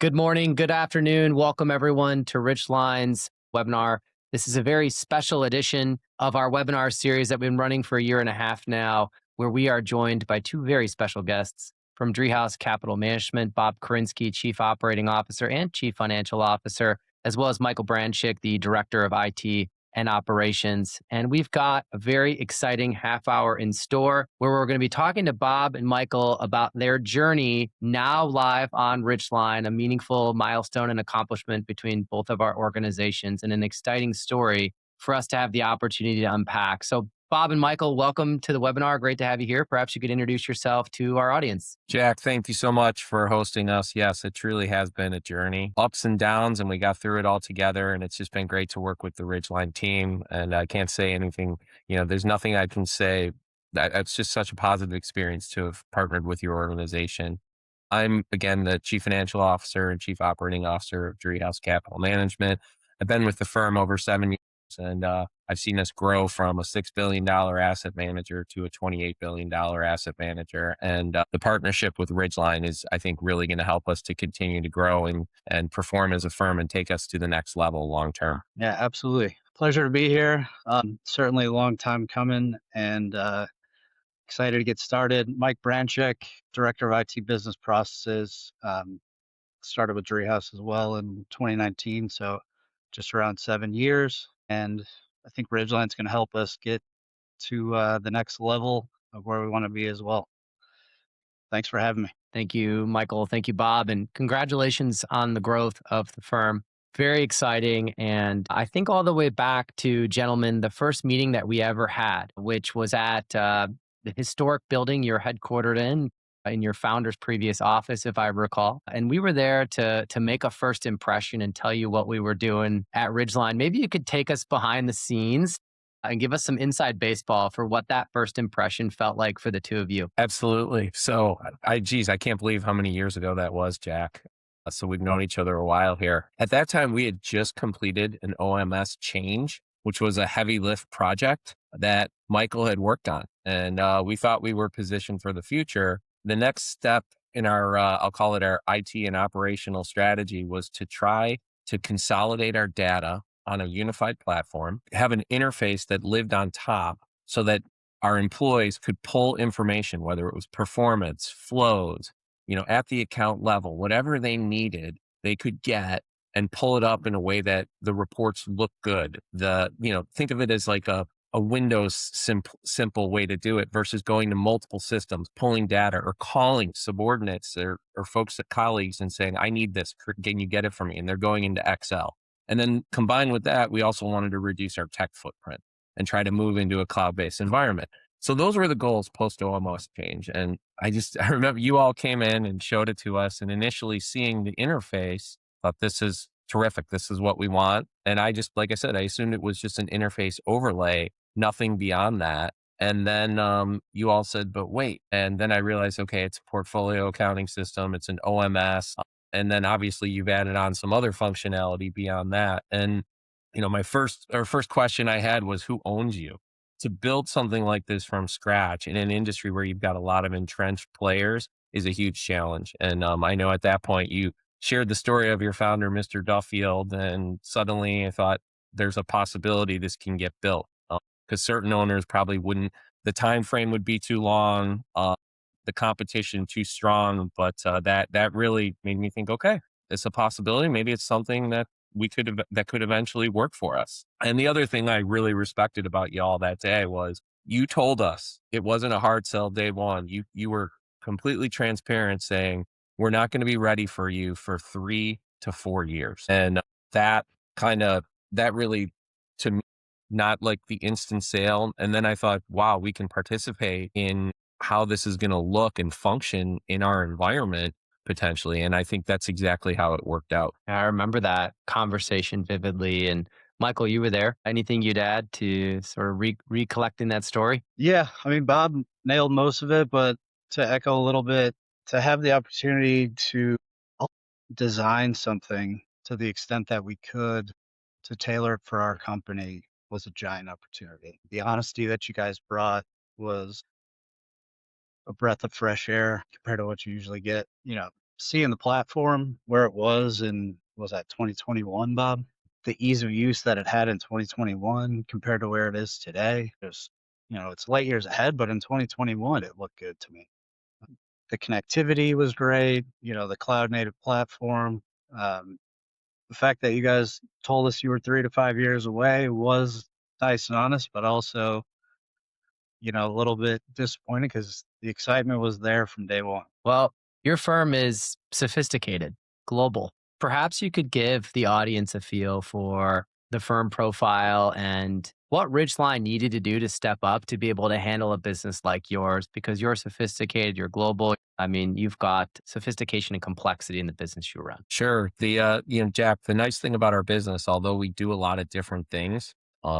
Good morning, good afternoon. Welcome everyone to Ridgeline's webinar. This is a very special edition of our webinar series that we've been running for a year and a half now, where we are joined by two very special guests from Driehaus Capital Management, Bob Kurinsky, Chief Operating Officer and Chief Financial Officer, as well as Michael Branchick, the Director of IT and Operations. And we've got a very exciting half hour in store where we're going to be talking to Bob and Michael about their journey now live on Ridgeline, a meaningful milestone and accomplishment between both of our organizations and an exciting story for us to have the opportunity to unpack. So Bob and Michael, welcome to the webinar. Great to have you here. Perhaps you could introduce yourself to our audience. Jack, thank you so much for hosting us. Yes, it truly has been a journey, ups and downs, and we got through it all together. And it's just been great to work with the Ridgeline team. And I can't say anything, there's nothing I can say. It's just such a positive experience to have partnered with your organization. I'm, again, the Chief Financial Officer and Chief Operating Officer of Driehaus Capital Management. I've been with the firm over 7 years, and I've seen us grow from a $6 billion asset manager to a $28 billion asset manager. And the partnership with Ridgeline is, I think, really going to help us to continue to grow and perform as a firm and take us to the next level long term. Yeah, absolutely. Pleasure to be here. Certainly a long time coming, and excited to get started. Mike Branchick, Director of IT Business Processes, started with Driehaus as well in 2019, so just around 7 years. And I think Ridgeline's going to help us get to the next level of where we want to be as well. Thanks for having me. Thank you, Michael. Thank you, Bob. And congratulations on the growth of the firm. Very exciting. And I think all the way back to, gentlemen, the first meeting that we ever had, which was at the historic building you're headquartered in your founder's previous office, if I recall. And we were there to make a first impression and tell you what we were doing at Ridgeline. Maybe you could take us behind the scenes and give us some inside baseball for what that first impression felt like for the two of you. Absolutely. So I can't believe how many years ago that was, Jack. So we've known each other a while here. At that time, we had just completed an OMS change, which was a heavy lift project that Michael had worked on. And we thought we were positioned for the future. The next step in our, I'll call it our IT and operational strategy, was to try to consolidate our data on a unified platform, have an interface that lived on top so that our employees could pull information, whether it was performance, flows, at the account level, whatever they needed, they could get and pull it up in a way that the reports look good. Think of it as like a Windows simple way to do it versus going to multiple systems, pulling data or calling subordinates or folks at colleagues and saying, I need this. Can you get it for me? And they're going into Excel. And then combined with that, we also wanted to reduce our tech footprint and try to move into a cloud-based environment. So those were the goals post-OMS change. And I remember you all came in and showed it to us, and initially seeing the interface, thought this is terrific. This is what we want. And like I said, I assumed it was just an interface overlay, nothing beyond that. And then you all said, but wait. And then I realized, okay, it's a portfolio accounting system. It's an OMS. And then obviously you've added on some other functionality beyond that. And, my first question I had was, who owns you? To build something like this from scratch in an industry where you've got a lot of entrenched players is a huge challenge. And I know at that point you shared the story of your founder, Mr. Duffield, and suddenly I thought there's a possibility this can get built, because certain owners probably wouldn't, the time frame would be too long, the competition too strong, but that really made me think, okay, it's a possibility. Maybe it's something that that could eventually work for us. And the other thing I really respected about y'all that day was you told us it wasn't a hard sell day one. You were completely transparent, saying we're not going to be ready for you for 3 to 4 years. And that really, to me, not like the instant sale. And then I thought, wow, we can participate in how this is going to look and function in our environment potentially. And I think that's exactly how it worked out. I remember that conversation vividly. And Michael, you were there. Anything you'd add to sort of recollecting that story? Yeah, I mean, Bob nailed most of it, but to echo a little bit, to have the opportunity to design something to the extent that we could to tailor it for our company was a giant opportunity. The honesty that you guys brought was a breath of fresh air compared to what you usually get, seeing the platform where it was in, was that 2021, Bob? The ease of use that it had in 2021 compared to where it is today. It's light years ahead, but in 2021, it looked good to me. The connectivity was great, the cloud native platform. Um, the fact that you guys told us you were 3 to 5 years away was nice and honest, but also, a little bit disappointed because the excitement was there from day one. Well, your firm is sophisticated, global. Perhaps you could give the audience a feel for the firm profile and what Ridgeline needed to do to step up to be able to handle a business like yours because you're sophisticated, you're global. I mean, you've got sophistication and complexity in the business you run. Sure. Jack, the nice thing about our business, although we do a lot of different things,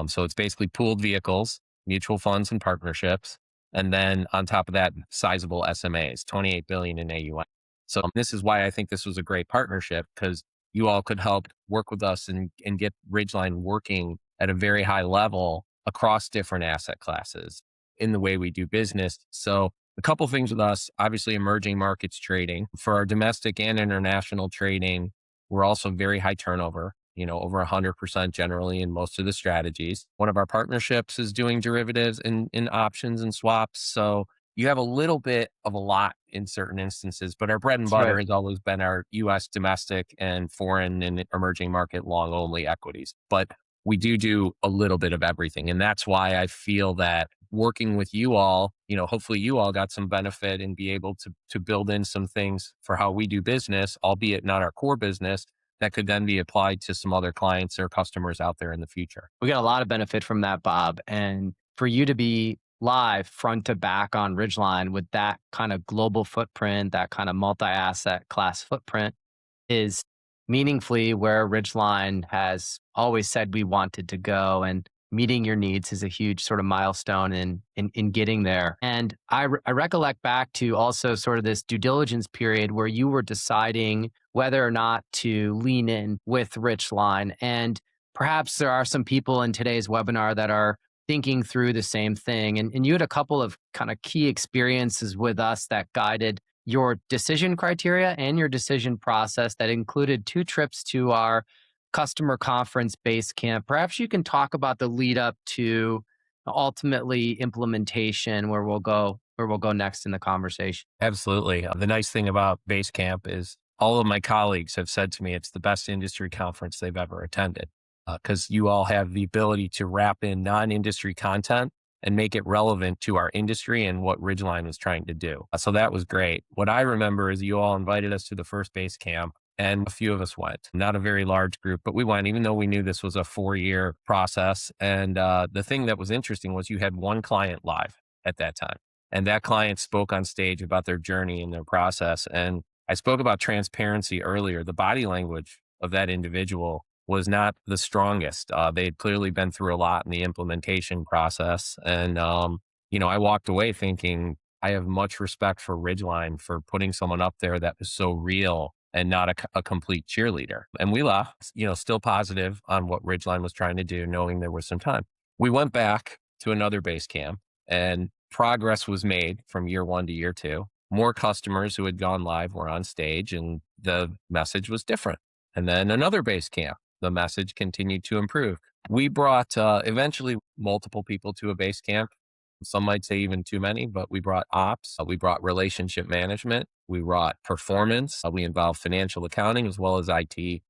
so it's basically pooled vehicles, mutual funds and partnerships. And then on top of that, sizable SMAs, 28 billion in AUM. So this is why I think this was a great partnership because you all could help work with us and get Ridgeline working at a very high level across different asset classes in the way we do business. So a couple things with us, obviously emerging markets trading. For our domestic and international trading, we're also very high turnover, over 100% generally in most of the strategies. One of our partnerships is doing derivatives in options and swaps. So you have a little bit of a lot in certain instances, but our bread and That's butter right. has always been our US domestic and foreign and emerging market long only equities. But we do a little bit of everything. And that's why I feel that working with you all, hopefully you all got some benefit and be able to build in some things for how we do business, albeit not our core business, that could then be applied to some other clients or customers out there in the future. We got a lot of benefit from that, Bob. And for you to be live front to back on Ridgeline with that kind of global footprint, that kind of multi asset class footprint, is meaningfully where Ridgeline has always said we wanted to go. And meeting your needs is a huge sort of milestone in getting there. And I recollect back to also sort of this due diligence period where you were deciding whether or not to lean in with Ridgeline. And perhaps there are some people in today's webinar that are thinking through the same thing. And you had a couple of kind of key experiences with us that guided your decision criteria and your decision process that included 2 trips to our customer conference base camp. Perhaps you can talk about the lead up to ultimately implementation where we'll go next in the conversation. Absolutely. The nice thing about Basecamp is all of my colleagues have said to me it's the best industry conference they've ever attended because you all have the ability to wrap in non-industry content and make it relevant to our industry and what Ridgeline was trying to do. So that was great. What I remember is you all invited us to the first Basecamp and a few of us went. Not a very large group, but we went, even though we knew this was a 4-year process. And the thing that was interesting was you had one client live at that time. And that client spoke on stage about their journey and their process. And I spoke about transparency earlier. The body language of that individual was not the strongest. They had clearly been through a lot in the implementation process. And, I walked away thinking, I have much respect for Ridgeline for putting someone up there that was so real and not a complete cheerleader. And we left, still positive on what Ridgeline was trying to do, knowing there was some time. We went back to another base camp and progress was made from year 1 to year 2. More customers who had gone live were on stage and the message was different. And then another base camp, the message continued to improve. We brought eventually multiple people to a base camp. Some might say even too many, but we brought ops, we brought relationship management, we brought performance, we involved financial accounting as well as IT.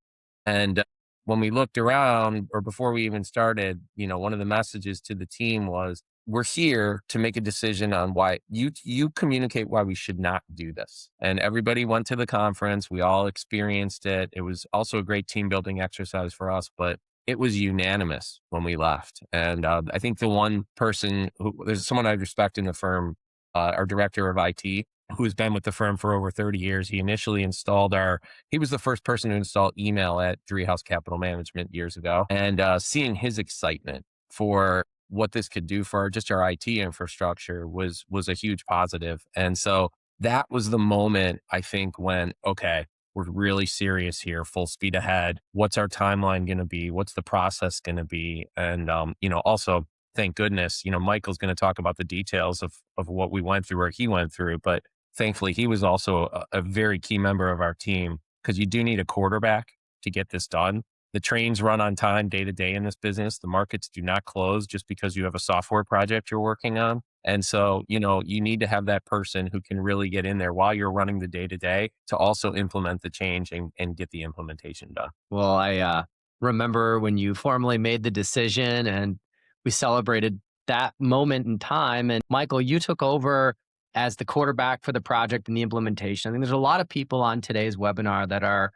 And when we looked around or before we even started, one of the messages to the team was, we're here to make a decision on why you communicate why we should not do this. And everybody went to the conference. We all experienced it. It was also a great team building exercise for us, but it was unanimous when we left. And I think the one person there's someone I respect in the firm, our director of IT, who has been with the firm for over 30 years. He initially he was the first person to install email at Driehaus Capital Management years ago. And seeing his excitement for what this could do for just our IT infrastructure was a huge positive. And so that was the moment, I think, when, okay, we're really serious here, full speed ahead. What's our timeline going to be? What's the process going to be? And, also, thank goodness, Michael's going to talk about the details of what we went through or he went through, but thankfully, he was also a very key member of our team because you do need a quarterback to get this done. The trains run on time day to day in this business. The markets do not close just because you have a software project you're working on. And so, you need to have that person who can really get in there while you're running the day to day to also implement the change and get the implementation done. Well, I remember when you formally made the decision and we celebrated that moment in time. And Michael, you took over as the quarterback for the project and the implementation. I think there's a lot of people on today's webinar that are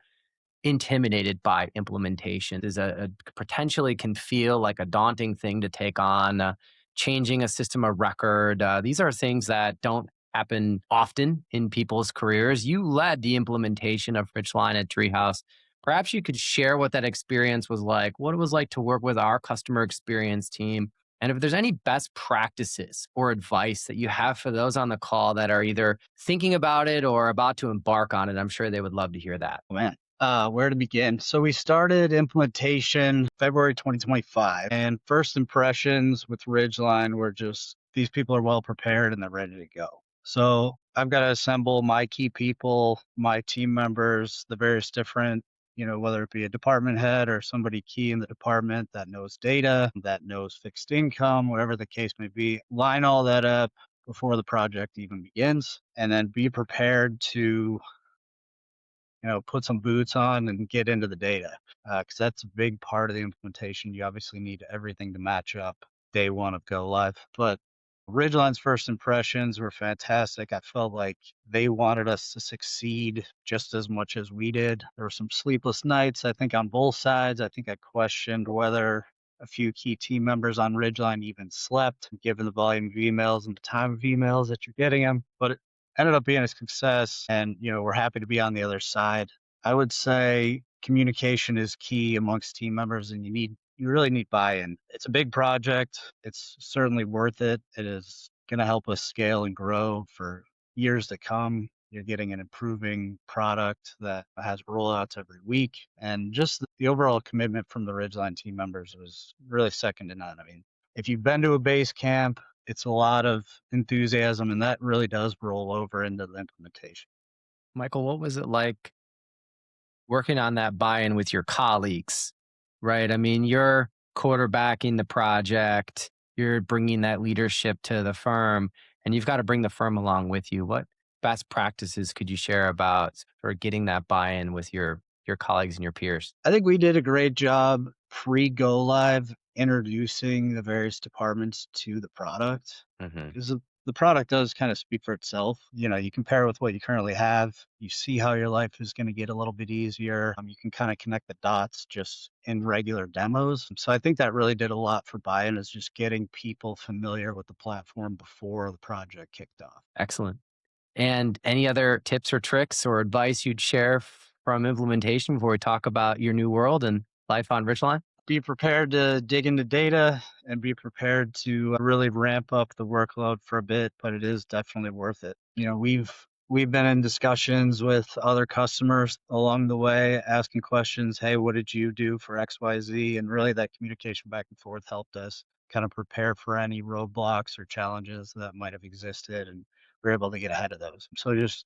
intimidated by implementation. Is a potentially can feel like a daunting thing to take on. Changing a system of record. These are things that don't happen often in people's careers. You led the implementation of Ridgeline at Driehaus. Perhaps you could share what that experience was like, what it was like to work with our customer experience team, and if there's any best practices or advice that you have for those on the call that are either thinking about it or about to embark on it. I'm sure they would love to hear that. Oh, man. Where to begin? So we started implementation February 2025, and first impressions with Ridgeline were just these people are well prepared and they're ready to go. So I've got to assemble my key people, my team members, the various different, whether it be a department head or somebody key in the department that knows data, that knows fixed income, whatever the case may be, line all that up before the project even begins, and then be prepared to put some boots on and get into the data, because that's a big part of the implementation. You obviously need everything to match up day one of go live. But Ridgeline's first impressions were fantastic. I felt like they wanted us to succeed just as much as we did. There were some sleepless nights, I think, on both sides. I think I questioned whether a few key team members on Ridgeline even slept, given the volume of emails and the time of emails that you're getting them. But it ended up being a success, and we're happy to be on the other side. I would say communication is key amongst team members, and you really need buy-in. It's a big project. It's certainly worth it. It is going to help us scale and grow for years to come. You're getting an improving product that has rollouts every week, and just the overall commitment from the Ridgeline team members was really second to none. I mean, if you've been to a base camp, it's a lot of enthusiasm, and that really does roll over into the implementation. Michael, what was it like working on that buy-in with your colleagues, right? I mean, you're quarterbacking the project, you're bringing that leadership to the firm, and you've got to bring the firm along with you. What best practices could you share about for getting that buy-in with your colleagues and your peers? I think we did a great job pre-go live introducing the various departments to the product, Hmm. because the product does kind of speak for itself. You compare with what you currently have, you see how your life is going to get a little bit easier. You can kind of connect the dots just in regular demos. So I think that really did a lot for buy-in, is just getting people familiar with the platform before the project kicked off. Excellent. And any other tips or tricks or advice you'd share from implementation before we talk about your new world and life on Ridgeline? Be prepared to dig into data and be prepared to really ramp up the workload for a bit, but it is definitely worth it. We've been in discussions with other customers along the way, asking questions. Hey, what did you do for XYZ? And really that communication back and forth helped us kind of prepare for any roadblocks or challenges that might have existed, and we're able to get ahead of those. So just,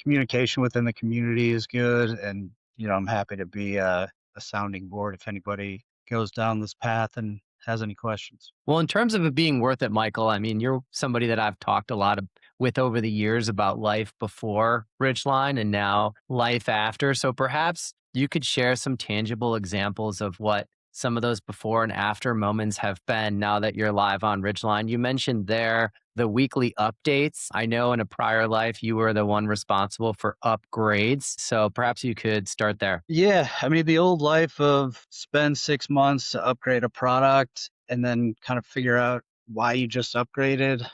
communication within the community is good. And, I'm happy to be a sounding board if anybody goes down this path and has any questions. Well, in terms of it being worth it, Michael, I mean, you're somebody that I've talked a lot with over the years about life before Ridgeline and now life after. So perhaps you could share some tangible examples of what some of those before and after moments have been now that you're live on Ridgeline. You mentioned there the weekly updates. I know in a prior life you were the one responsible for upgrades. So perhaps you could start there. Yeah, I mean, the old life of spend 6 months to upgrade a product and then kind of figure out why you just upgraded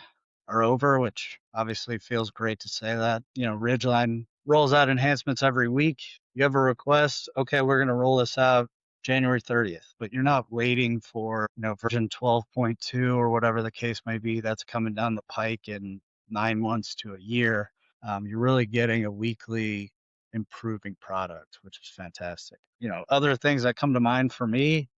are over, which obviously feels great to say that. Ridgeline rolls out enhancements every week. You have a request, okay, we're going to roll this out January 30th, but you're not waiting for, version 12.2 or whatever the case may be that's coming down the pike in 9 months to a year. You're really getting a weekly improving product, which is fantastic. Other things that come to mind for me,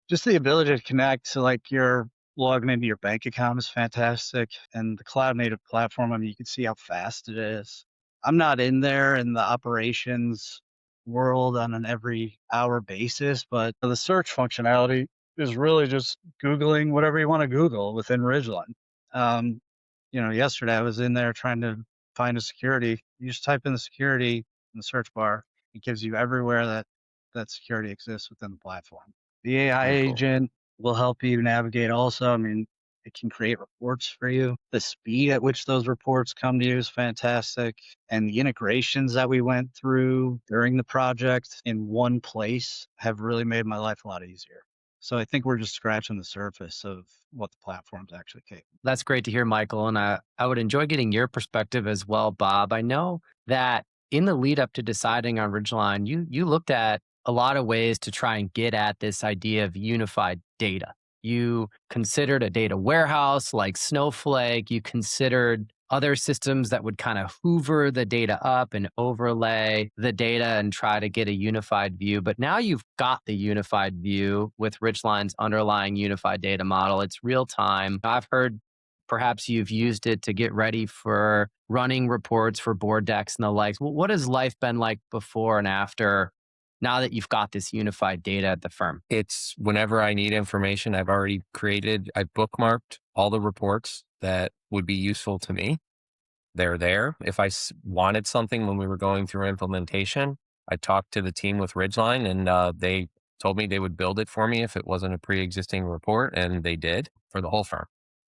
just the ability to connect to like your logging into your bank account is fantastic. And the cloud native platform, I mean, you can see how fast it is. I'm not in there in the operations world on an every hour basis, but the search functionality is really just Googling whatever you want to Google within Ridgeline. Um, yesterday I was in there trying to find a security. You just type in the security in the search bar. It gives you everywhere that security exists within the platform. The AI Very cool. agent will help you navigate also. I mean, it can create reports for you. The speed at which those reports come to you is fantastic. And the integrations that we went through during the project in one place have really made my life a lot easier. So I think we're just scratching the surface of what the platform's actually capable. That's great to hear, Michael. And I would enjoy getting your perspective as well, Bob. I know that in the lead up to deciding on Ridgeline, you looked at a lot of ways to try and get at this idea of unified data. You considered a data warehouse like Snowflake. You considered other systems that would kind of hoover the data up and overlay the data and try to get a unified view. But now you've got the unified view with Ridgeline's underlying unified data model. It's real time. I've heard perhaps you've used it to get ready for running reports for board decks and the likes. What has life been like before and after now that you've got this unified data at the firm? It's whenever I need information, I've bookmarked all the reports that would be useful to me. They're there. If I wanted something when we were going through implementation, I talked to the team with Ridgeline and they told me they would build it for me if it wasn't a pre-existing report, and they did for the whole firm.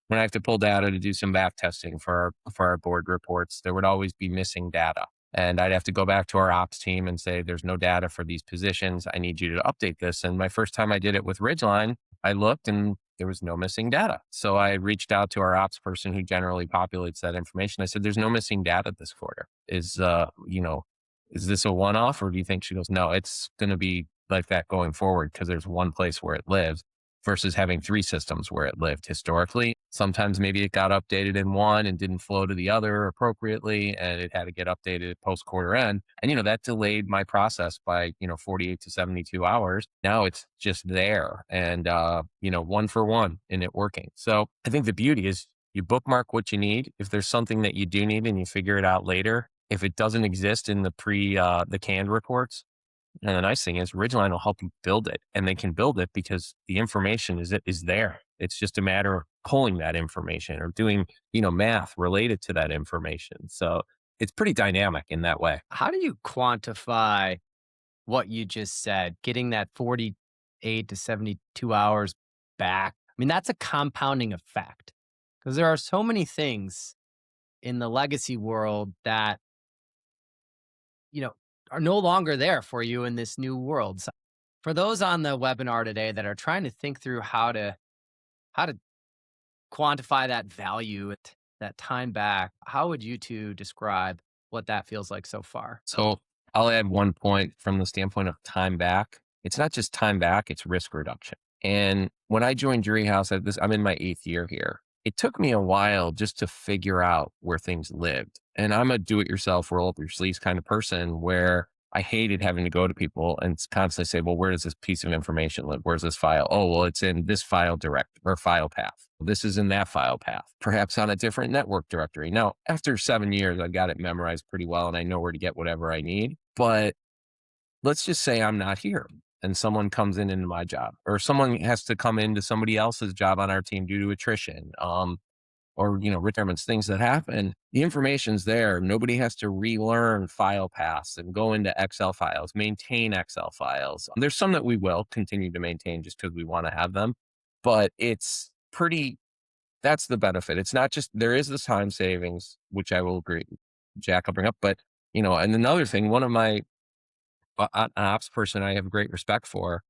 When I have to pull data to do some back testing for our board reports, there would always be missing data. And I'd have to go back to our ops team and say, there's no data for these positions. I need you to update this. And my first time I did it with Ridgeline, I looked and there was no missing data. So I reached out to our ops person who generally populates that information. I said, there's no missing data this quarter. Is this a one-off, or do you think? She goes, no, it's going to be like that going forward because there's one place where it lives versus having three systems where it lived historically. Sometimes maybe it got updated in one and didn't flow to the other appropriately, and it had to get updated post quarter end. And, that delayed my process by, 48 to 72 hours. Now it's just there and, one for one in it working. So I think the beauty is you bookmark what you need. If there's something that you do need and you figure it out later, if it doesn't exist in the canned reports, and the nice thing is Ridgeline will help you build it, and they can build it because the information is there. It's just a matter of pulling that information or doing, math related to that information. So it's pretty dynamic in that way. How do you quantify what you just said, getting that 48 to 72 hours back? I mean, that's a compounding effect because there are so many things in the legacy world that, are no longer there for you in this new world. So for those on the webinar today that are trying to think through how to quantify that value, that time back, how would you two describe what that feels like so far? So I'll add one point from the standpoint of time back. It's not just time back, it's risk reduction. And when I joined Driehaus, I'm in my 8th year here. It took me a while just to figure out where things lived. And I'm a do-it-yourself, roll up your sleeves kind of person where I hated having to go to people and constantly say, well, where does this piece of information live? Where's this file? Oh, well, it's in this file direct or file path. This is in that file path, perhaps on a different network directory. Now, after 7 years, I've got it memorized pretty well and I know where to get whatever I need. But let's just say I'm not here and someone comes into my job, or someone has to come into somebody else's job on our team due to attrition, or, retirements, things that happen. The information's there. Nobody has to relearn file paths and go into Excel files, maintain Excel files. There's some that we will continue to maintain just because we want to have them, but that's the benefit. It's not just, there is this time savings, which I will agree, Jack, I'll bring up, but, and another thing, one of my an ops person I have great respect for,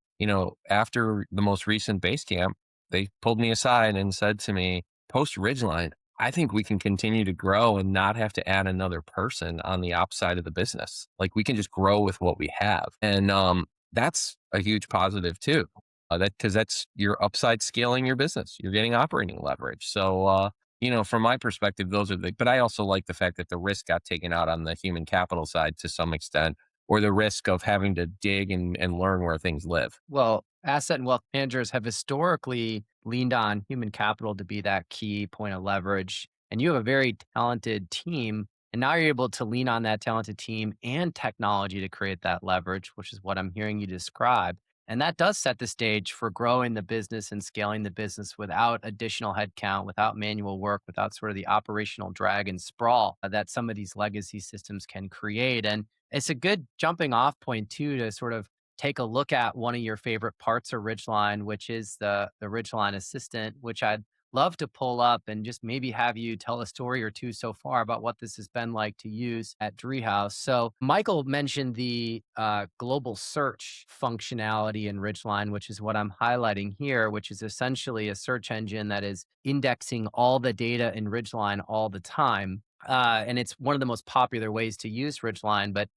after the most recent base camp, they pulled me aside and said to me, post Ridgeline, I think we can continue to grow and not have to add another person on the ops side of the business. Like we can just grow with what we have. And that's a huge positive too. Because that's your upside scaling your business. You're getting operating leverage. So, from my perspective, but I also like the fact that the risk got taken out on the human capital side to some extent, or the risk of having to dig and learn where things live. Well, Asset and wealth managers have historically leaned on human capital to be that key point of leverage. And you have a very talented team. And now you're able to lean on that talented team and technology to create that leverage, which is what I'm hearing you describe. And that does set the stage for growing the business and scaling the business without additional headcount, without manual work, without sort of the operational drag and sprawl that some of these legacy systems can create. And it's a good jumping off point, too, to sort of take a look at one of your favorite parts of Ridgeline, which is the Ridgeline Assistant, which I'd love to pull up and just maybe have you tell a story or two so far about what this has been like to use at Driehaus. So Michael mentioned the global search functionality in Ridgeline, which is what I'm highlighting here, which is essentially a search engine that is indexing all the data in Ridgeline all the time. And it's one of the most popular ways to use Ridgeline, but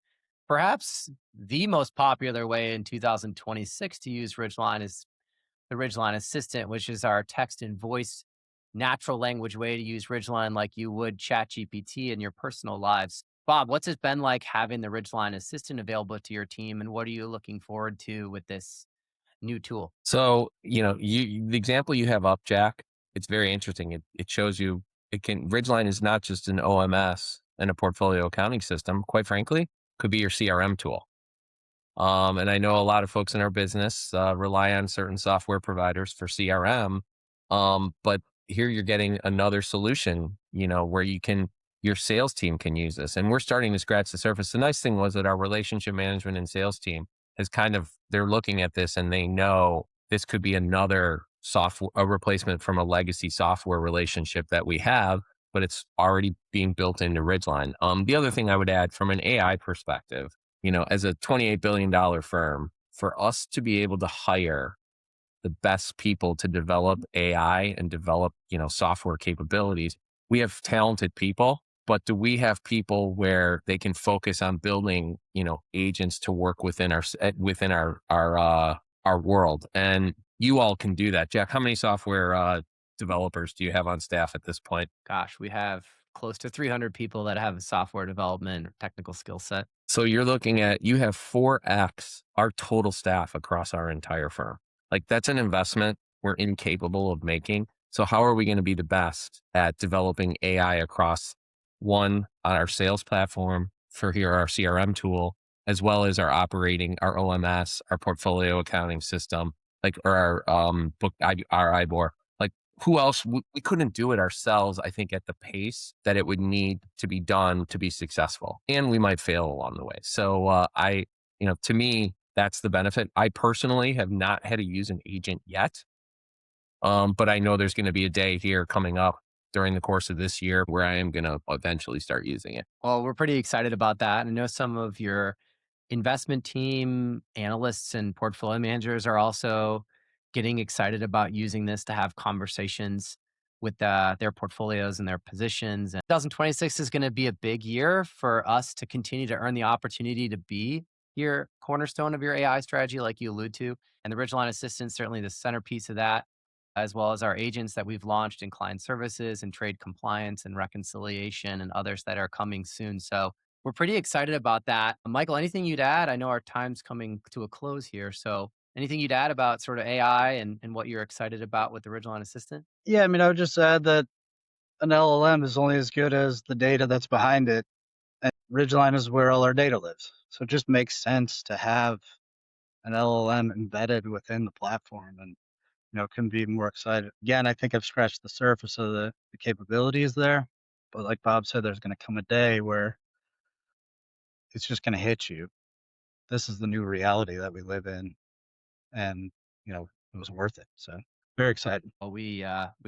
perhaps the most popular way in 2026 to use Ridgeline is the Ridgeline Assistant, which is our text and voice natural language way to use Ridgeline like you would ChatGPT in your personal lives. Bob, what's it been like having the Ridgeline Assistant available to your team, and what are you looking forward to with this new tool? So, the example you have up, Jack, it's very interesting. It shows you Ridgeline is not just an OMS and a portfolio accounting system. Quite frankly, could be your CRM tool. And I know a lot of folks in our business rely on certain software providers for CRM. But here you're getting another solution, where your sales team can use this. And we're starting to scratch the surface. The nice thing was that our relationship management and sales team they're looking at this and they know this could be another a replacement from a legacy software relationship that we have, but it's already being built into Ridgeline. The other thing I would add from an AI perspective, as a $28 billion firm, for us to be able to hire the best people to develop AI and develop, software capabilities, we have talented people, but do we have people where they can focus on building, agents to work within our world? And you all can do that. Jack, how many software developers do you have on staff at this point? Gosh, we have close to 300 people that have a software development or technical skill set. So you have 4x our total staff across our entire firm. Like, that's an investment we're incapable of making. So how are we going to be the best at developing AI across on our sales platform for our CRM tool, as well as our OMS, our portfolio accounting system, or our our IBOR. Like, who else? We couldn't do it ourselves, I think, at the pace that it would need to be done to be successful. And we might fail along the way. So to me, that's the benefit. I personally have not had to use an agent yet. But I know there's going to be a day here coming up during the course of this year where I am going to eventually start using it. Well, we're pretty excited about that. I know some of your investment team analysts and portfolio managers are also getting excited about using this to have conversations with their portfolios and their positions. And 2026 is going to be a big year for us to continue to earn the opportunity to be your cornerstone of your AI strategy, like you allude to. And the Ridgeline Assistant is certainly the centerpiece of that, as well as our agents that we've launched in client services and trade compliance and reconciliation and others that are coming soon. So we're pretty excited about that. Michael, anything you'd add? I know our time's coming to a close here. So anything you'd add about sort of AI and what you're excited about with the Ridgeline Assistant? Yeah, I mean, I would just add that an LLM is only as good as the data that's behind it. And Ridgeline is where all our data lives. So it just makes sense to have an LLM embedded within the platform, and couldn't be more excited. Again, I think I've scratched the surface of the capabilities there. But like Bob said, there's going to come a day where it's just going to hit you. This is the new reality that we live in. And, it was worth it. So very excited. Well, we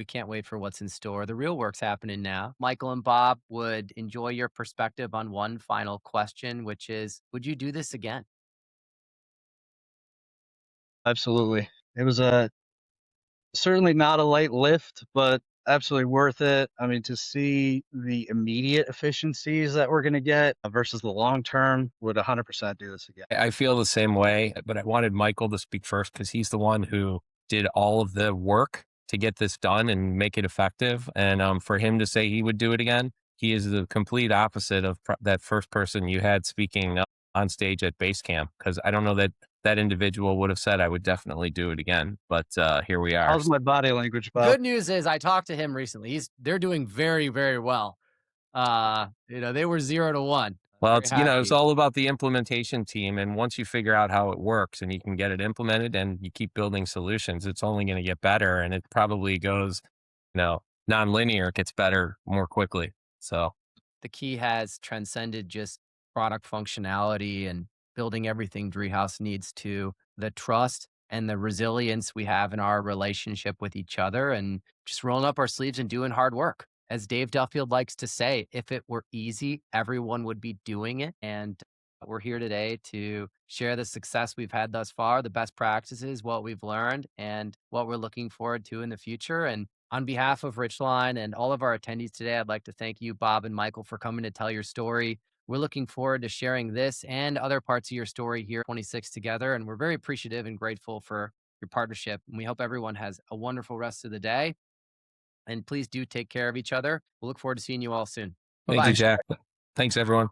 can't wait for what's in store. The real work's happening now. Michael and Bob would enjoy your perspective on one final question, which is, would you do this again? Absolutely. It was certainly not a light lift, but absolutely worth it. I mean, to see the immediate efficiencies that we're going to get versus the long term, would 100% do this again. I feel the same way, but I wanted Michael to speak first because he's the one who did all of the work to get this done and make it effective. And for him to say he would do it again, he is the complete opposite of that first person you had speaking on stage at base camp, because I don't know that that individual would have said, I would definitely do it again. But here we are. How's my body language, Bob? Good news is I talked to him recently. They're doing very, very well. They were 0-1. Well, Very it's happy. all about the implementation team. And once you figure out how it works and you can get it implemented and you keep building solutions, it's only going to get better. And it probably goes, non-linear, it gets better more quickly. So The key has transcended just product functionality and building everything Driehaus needs to the trust and the resilience we have in our relationship with each other and just rolling up our sleeves and doing hard work. As Dave Duffield likes to say, if it were easy, everyone would be doing it. And we're here today to share the success we've had thus far, the best practices, what we've learned, and what we're looking forward to in the future. And on behalf of Ridgeline and all of our attendees today, I'd like to thank you, Bob and Michael, for coming to tell your story. We're looking forward to sharing this and other parts of your story here, 26 together. And we're very appreciative and grateful for your partnership. And we hope everyone has a wonderful rest of the day. And please do take care of each other. We'll look forward to seeing you all soon. thank you, Bye-bye. Jack. Thanks, everyone.